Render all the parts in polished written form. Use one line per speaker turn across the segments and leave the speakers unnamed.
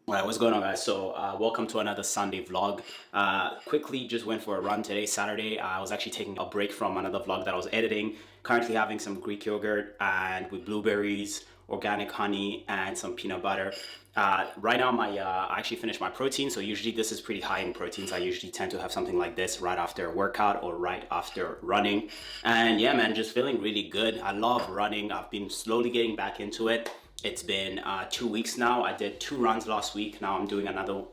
All right, what's going on, guys? So welcome to another Sunday vlog. Quickly just went for a run today, Saturday. I was actually taking a break from another vlog that I was editing. Currently having some Greek yogurt and with blueberries, organic honey, and some peanut butter. Right now, I actually finished my protein. So usually this is pretty high in proteins. I usually tend to have something like this right after a workout or right after running. And yeah, man, just feeling really good. I love running. I've been slowly getting back into it. It's been 2 weeks now. I did 2 runs last week. Now I'm doing another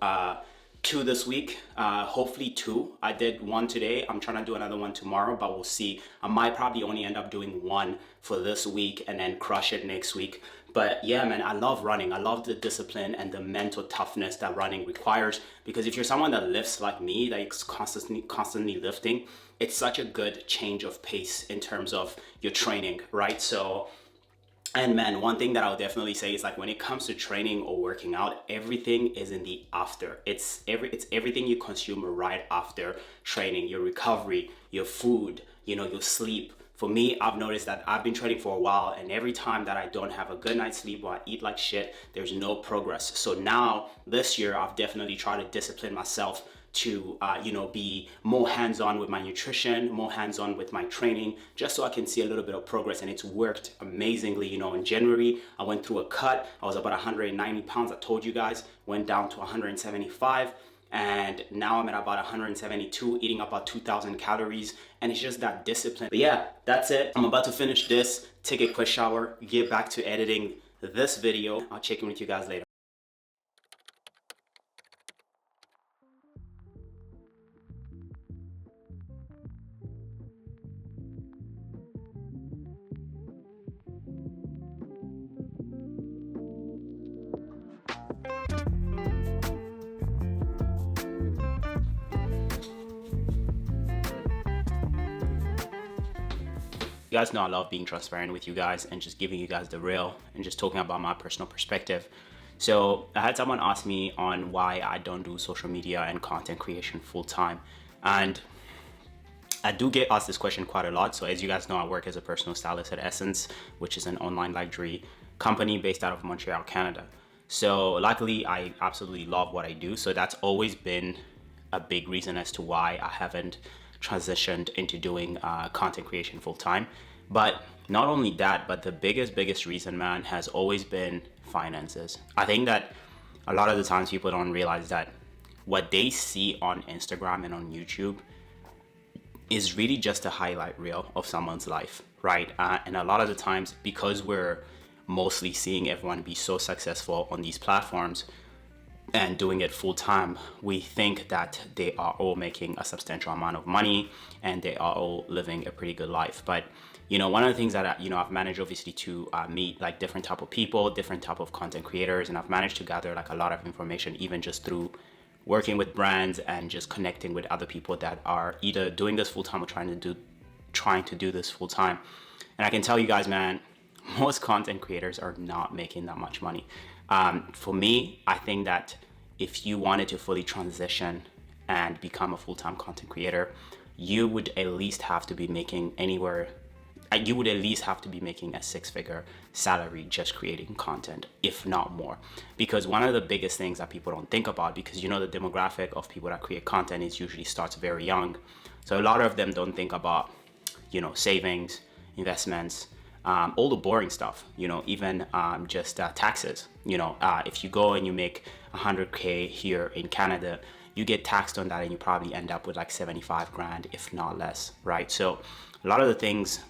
two this week. Hopefully two. I did one today. I'm trying to do another one tomorrow, but we'll see. I might probably only end up doing one for this week and then crush it next week. But yeah, man, I love running. I love the discipline and the mental toughness that running requires. Because if you're someone that lifts like me, that's constantly lifting, it's such a good change of pace in terms of your training, right? So and man, one thing that I'll definitely say is like when it comes to training or working out, everything is in the after. It's everything you consume right after training, your recovery, your food, your sleep. For me, I've noticed that I've been training for a while, and every time that I don't have a good night's sleep or I eat like shit, there's no progress. So now this year, I've definitely tried to discipline myself to be more hands-on with my nutrition, more hands-on with my training, just so I can see a little bit of progress. And it's worked amazingly. In January I went through a cut. I was about 190 pounds. I told you guys, went down to 175, and now I'm at about 172, eating about 2,000 calories. And it's just that discipline. But yeah, that's it. I'm about to finish this, take a quick shower, get back to editing this video. I'll check in with you guys later. You guys know I love being transparent with you guys and just giving you guys the real and just talking about my personal perspective. So I had someone ask me on why I don't do social media and content creation full time. And I do get asked this question quite a lot. So as you guys know, I work as a personal stylist at Essence, which is an online luxury company based out of Montreal, Canada. So luckily, I absolutely love what I do. So that's always been a big reason as to why I haven't transitioned into doing content creation full time. But not only that, but the biggest reason, man, has always been finances. I think that a lot of the times people don't realize that what they see on Instagram and on YouTube is really just a highlight reel of someone's life, right? And a lot of the times, because we're mostly seeing everyone be so successful on these platforms and doing it full time, we think that they are all making a substantial amount of money and they are all living a pretty good life. But one of the things that I've managed obviously to meet like different type of people, different type of content creators, and I've managed to gather like a lot of information even just through working with brands and just connecting with other people that are either doing this full time or trying to do this full time. And I can tell you guys, man, most content creators are not making that much money. For me, I think that if you wanted to fully transition and become a full-time content creator, you would at least have to be making a six-figure salary just creating content, if not more. Because one of the biggest things that people don't think about, because the demographic of people that create content is usually starts very young. So a lot of them don't think about, savings, investments, all the boring stuff, even just taxes. If you go and you make 100K here in Canada, you get taxed on that and you probably end up with like 75 grand, if not less, right? So a lot of the things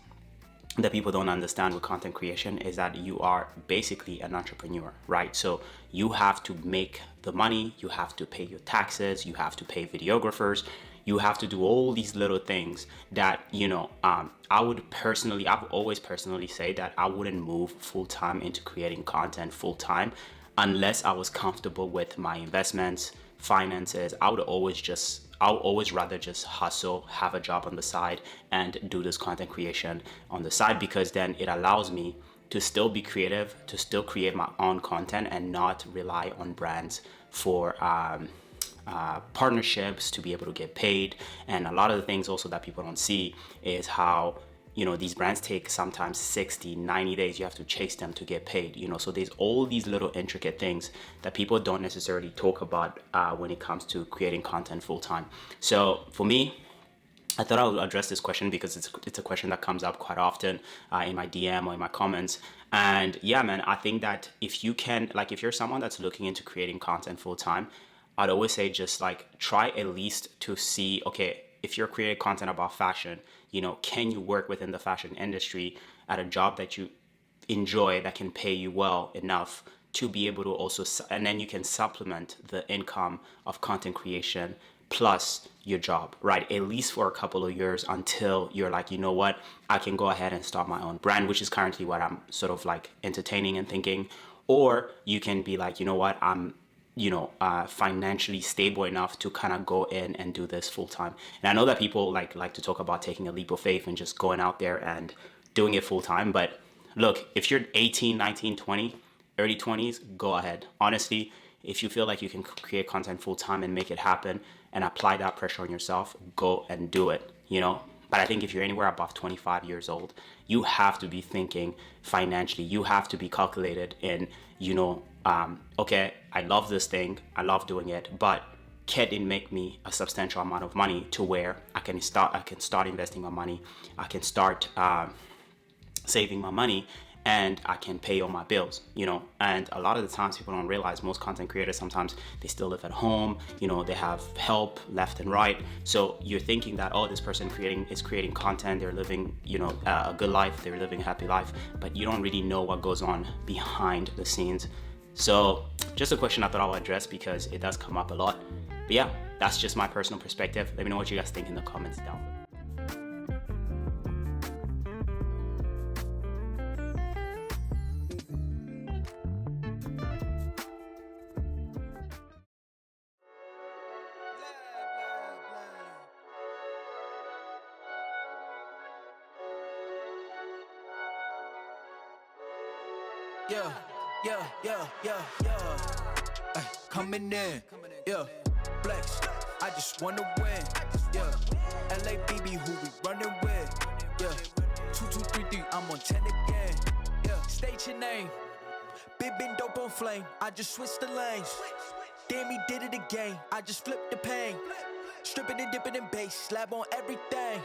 that people don't understand with content creation is that you are basically an entrepreneur, right? So you have to make the money, you have to pay your taxes, you have to pay videographers, you have to do all these little things that, I've always personally say that I wouldn't move full time into creating content full time unless I was comfortable with my investments, finances. I'll always rather just hustle, have a job on the side and do this content creation on the side, because then it allows me to still be creative, to still create my own content and not rely on brands for partnerships to be able to get paid. And a lot of the things also that people don't see is how these brands take sometimes 60, 90 days. You have to chase them to get paid, so there's all these little intricate things that people don't necessarily talk about when it comes to creating content full time. So for me, I thought I would address this question because it's a question that comes up quite often in my DM or in my comments. And yeah, man, I think that if you can, like, if you're someone that's looking into creating content full time, I'd always say just like try at least to see, okay, if you're creating content about fashion, can you work within the fashion industry at a job that you enjoy that can pay you well enough to be able to also, and then you can supplement the income of content creation plus your job, right? At least for a couple of years until you're like, you know what, I can go ahead and start my own brand, which is currently what I'm sort of like entertaining and thinking. Or you can be like, you know what, I'm financially stable enough to kind of go in and do this full time. And I know that people like to talk about taking a leap of faith and just going out there and doing it full time. But look, if you're 18, 19, 20, early 20s, go ahead. Honestly, if you feel like you can create content full time and make it happen and apply that pressure on yourself, go and do it, But I think if you're anywhere above 25 years old, you have to be thinking financially. You have to be calculated in, okay, I love this thing, I love doing it, but can it make me a substantial amount of money to where I can start investing my money, I can start saving my money, and I can pay all my bills, And a lot of the times people don't realize most content creators, sometimes they still live at home, they have help left and right. So you're thinking that, oh, this person is creating content, they're living, a good life, they're living a happy life, but you don't really know what goes on behind the scenes. So just a question I thought I'll address because it does come up a lot. But yeah, that's just my personal perspective. Let me know what you guys think in the comments down below.
Yeah, yeah. Ay, coming in, yeah. Flex, I just wanna win, yeah. LABB, who we running with, yeah. 2233, I'm on 10 again, yeah. State your name, big been dope on flame. I just switched the lanes. Damn, he did it again. I just flipped the pain. Stripping and dipping in bass, slab on everything.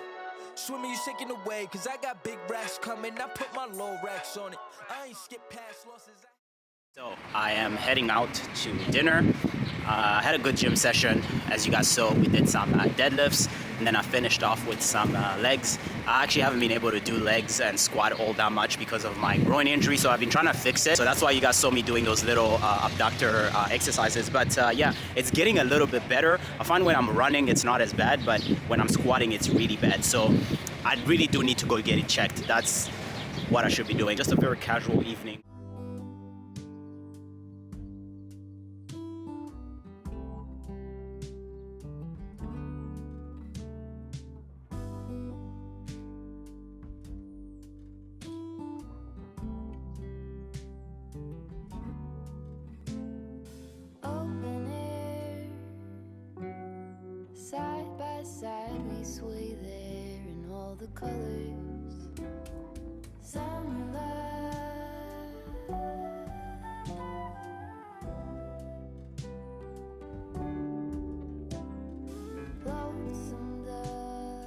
Swimming, you sinking away, cause I got big racks coming. I put my low racks on it. I ain't skip past losses.
So I am heading out to dinner. I had a good gym session. As you guys saw, we did some deadlifts, and then I finished off with some legs. I actually haven't been able to do legs and squat all that much because of my groin injury, so I've been trying to fix it. So that's why you guys saw me doing those little abductor exercises. But yeah, it's getting a little bit better. I find when I'm running, it's not as bad, but when I'm squatting, it's really bad. So I really do need to go get it checked. That's what I should be doing. Just a very casual evening.
Side by side we sway there in all the colors. Summer love. Lonesome dove.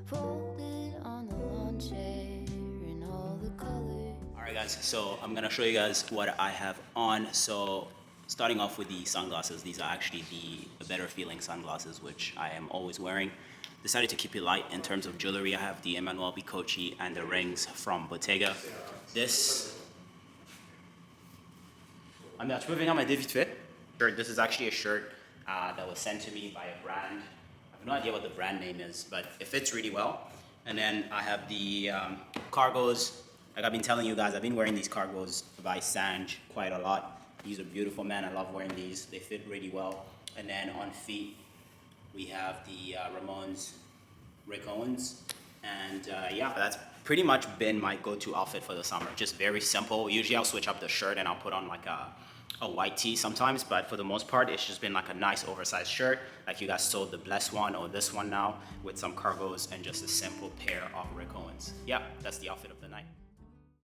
Folded on the lawn chair in all the colors.
Alright guys, so I'm gonna show you guys what I have on. So starting off with the sunglasses, these are actually the better feeling sunglasses, which I am always wearing. Decided to keep it light in terms of jewelry. I have the Emmanuel Bicochi and the rings from Bottega. This This is actually a shirt that was sent to me by a brand. I have no idea what the brand name is, but it fits really well. And then I have the cargos. Like I've been telling you guys, I've been wearing these cargos by Sanj quite a lot. These are beautiful, man. I love wearing these. They fit really well. And then on feet, we have the Ramones Rick Owens. And yeah, that's pretty much been my go-to outfit for the summer. Just very simple. Usually I'll switch up the shirt and I'll put on like a white tee sometimes, but for the most part, it's just been like a nice oversized shirt. Like you guys sold the Bless one or this one now with some cargos and just a simple pair of Rick Owens. Yeah, that's the outfit of the night.